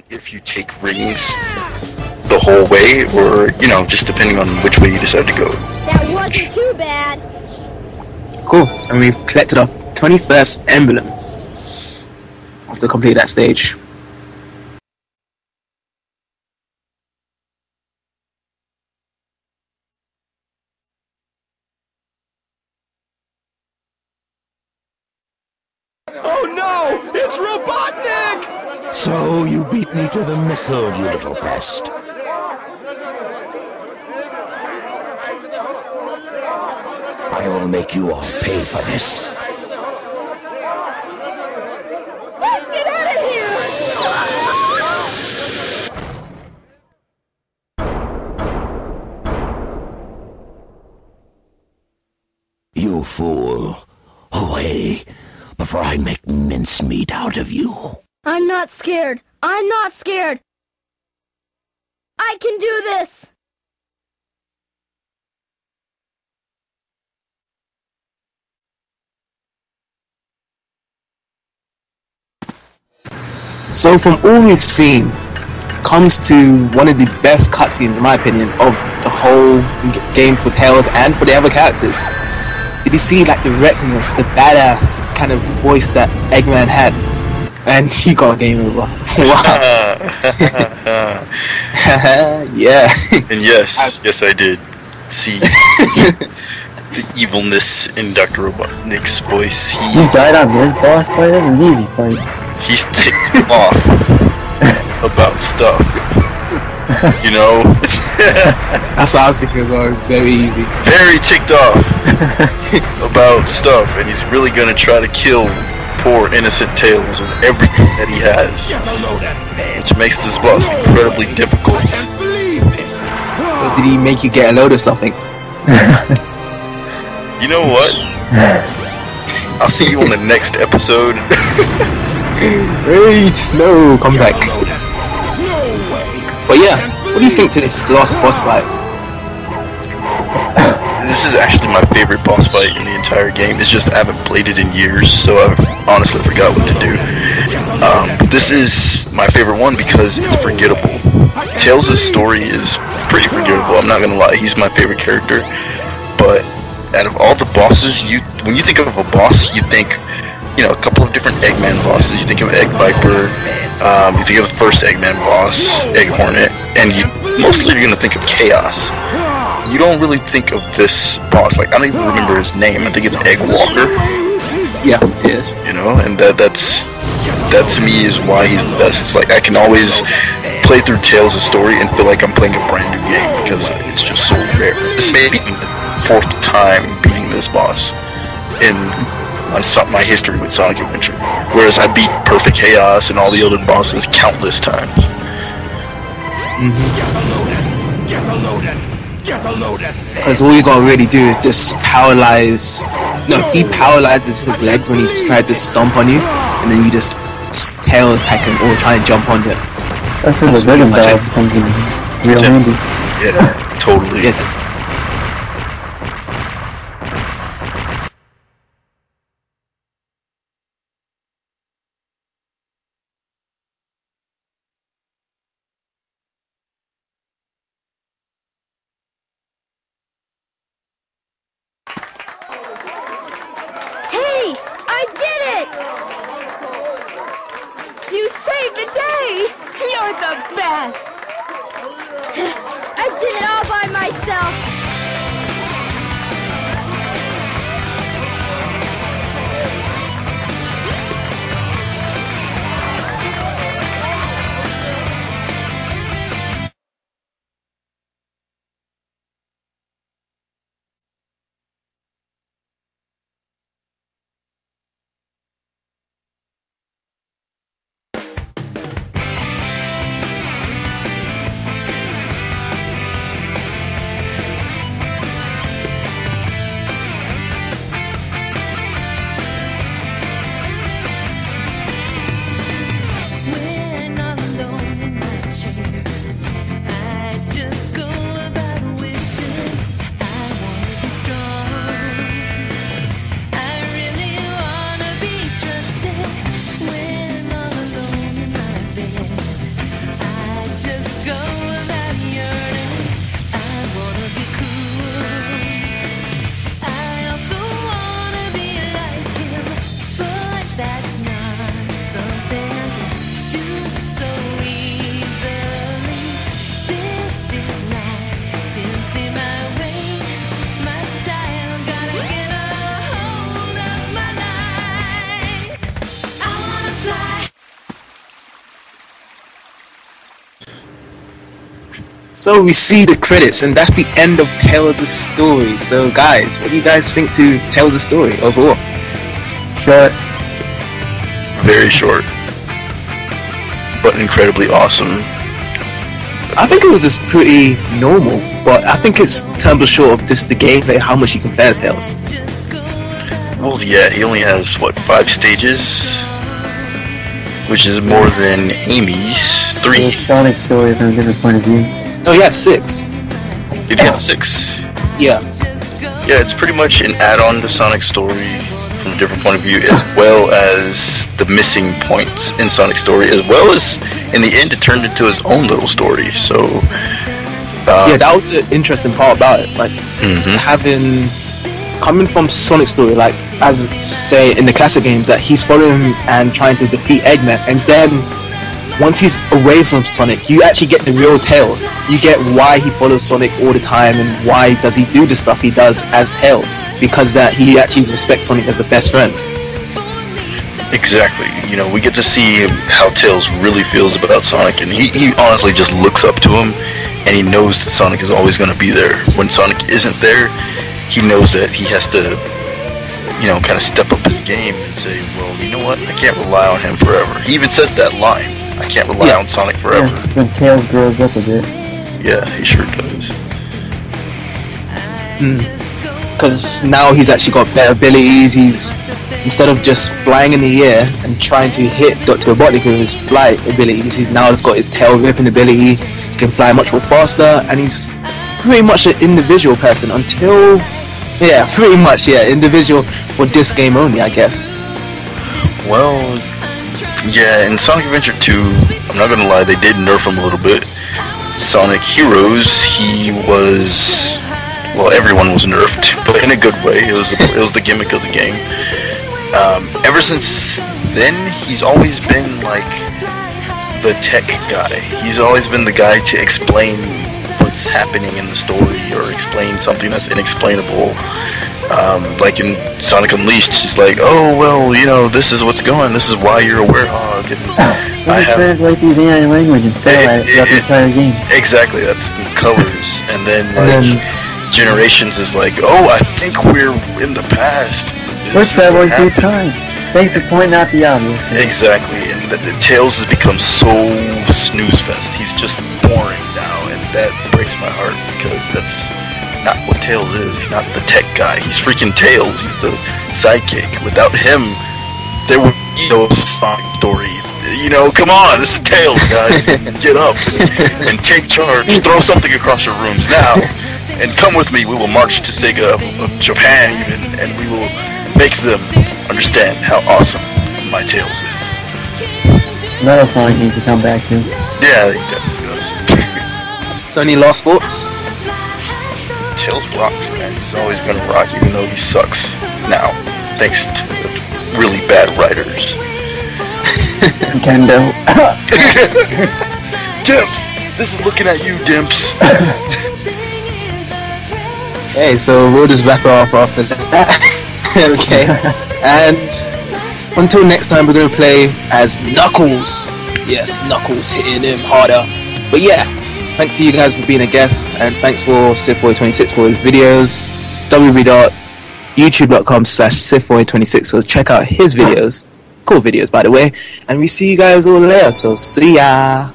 if you take rings the whole way, or, you know, just depending on which way you decide to go. That wasn't too bad. Cool, and we've collected our 21st emblem after complete that stage. Oh no! It's Robotnik! So you beat me to the missile, you little pest. I will make you all pay for this. Let's get out of here! You fool. Away, before I make mincemeat out of you. I'm not scared. I'm not scared. I can do this. So from all we've seen, comes to one of the best cutscenes, in my opinion, of the whole game for Tails and for the other characters. Did you see like the reckless, the badass kind of voice that Eggman had? And he got a game over. Wow. Yeah. And yes, I did see the evilness in Dr. Robotnik's voice. You died on this boss fight? That's an easy fight. He's ticked off about stuff. You know? That's what I was thinking about. It's very easy. Very ticked off about stuff, and he's really gonna try to kill poor innocent Tails with everything that he has, which makes this boss incredibly difficult. So did he make you get a load of something? You know what? I'll see you on the next episode. Wait, no, come back. But yeah, what do you think to this last boss fight? This is actually my favorite boss fight in the entire game. It's just I haven't played it in years, so I honestly forgot what to do. But this is my favorite one because it's forgettable. Tails' story is pretty forgettable, I'm not gonna lie. He's my favorite character. But out of all the bosses, when you think of a boss, you think, you know, a couple of different Eggman bosses. You think of Egg Viper, you think of the first Eggman boss, Egg Hornet, and mostly you're gonna think of Chaos. You don't really think of this boss, like, I don't even remember his name. I think it's Egg Walker. Yeah, it is. You know, and that to me is why he's the best. It's like I can always play through Tails' story and feel like I'm playing a brand new game because it's just so rare. This may be the 4th time beating this boss in my history with Sonic Adventure, whereas I beat Perfect Chaos and all the other bosses countless times. Because all you gotta really do is just paralyze. No, he paralyzes his legs when he's tried to stomp on you, and then you just tail attack him or try and jump on him. That's where the Dragon Ball comes in real handy. Yeah, totally. Yeah. Hey, I did it! You saved the day! You're the best! I did it all by myself! So we see the credits, and that's the end of Tails' story. So guys, what do you guys think to Tails' story overall? Short. Very short, but incredibly awesome. I think it was just pretty normal, but I think it's tumble short of just the gameplay, how much you can play as Tails. Well, yeah, he only has, what, 5 stages? Which is more than Amy's 3. It was Sonic's story from a different point of view. No, he had 6. Did he have 6? Yeah. Yeah, it's pretty much an add-on to Sonic's story from a different point of view, as well as the missing points in Sonic's story, as well as, in the end, it turned into his own little story, so... yeah, that was the interesting part about it, like, having... Coming from Sonic's story, like, as, say, in the classic games, that he's following him and trying to defeat Eggman, and then, once he's away from Sonic, you actually get the real Tails. You get why he follows Sonic all the time, and why does he do the stuff he does as Tails, because that he actually respects Sonic as a best friend. Exactly. You know, we get to see how Tails really feels about Sonic, and he honestly just looks up to him, and he knows that Sonic is always going to be there. When Sonic isn't there, he knows that he has to, you know, kind of step up his game and say, well, you know what, I can't rely on him forever. He even says that line, I can't rely on Sonic forever. Yeah, when Tails grows up a bit. Yeah, he sure does. Because now he's actually got better abilities. He's, instead of just flying in the air and trying to hit Dr. Robotnik with his flight abilities, he's now just got his tail ripping ability. He can fly much more faster, and he's pretty much an individual person until... Yeah, pretty much, yeah, individual for this game only, I guess. Well, yeah, in Sonic Adventure 2, I'm not gonna lie, they did nerf him a little bit. Sonic Heroes, he was... Well, everyone was nerfed, but in a good way. It was the gimmick of the game. Ever since then, he's always been, like, the tech guy. He's always been the guy to explain what's happening in the story, or explain something that's inexplainable. Like in Sonic Unleashed, she's like, oh, well, you know, this is what's going, this is why you're a werehog, and I have... translate these AI language and fail at it throughout the entire game. Exactly, that's in colors, and then, like, Generations is like, oh, I think we're in the past. We're traveling through time. Thanks for pointing out the obvious. Exactly, and the Tails has become so snooze-fest. He's just boring now, and that breaks my heart, because that's not what Tails is. He's not the tech guy. He's freaking Tails. He's the sidekick. Without him, there would be no Sonic story. You know, come on, this is Tails, guys. Get up and take charge. Throw something across your rooms now, and come with me. We will march to Sega of Japan, even, and we will make them understand how awesome my Tails is. Metal Sonic needs to come back too. Yeah, he definitely does. So any last thoughts? Tails rocks, man. He's always gonna rock, even though he sucks now, thanks to really bad writers. Nintendo. Dimps! This is looking at you, Dimps. Hey, so we'll just wrap it off after that. Okay. And until next time, we're going to play as Knuckles. Yes, Knuckles, hitting him harder. But yeah, thanks to you guys for being a guest, and thanks for SithBoy26 for his videos. www.youtube.com/SithBoy26, so check out his videos. Cool videos, by the way. And we see you guys all later, so see ya.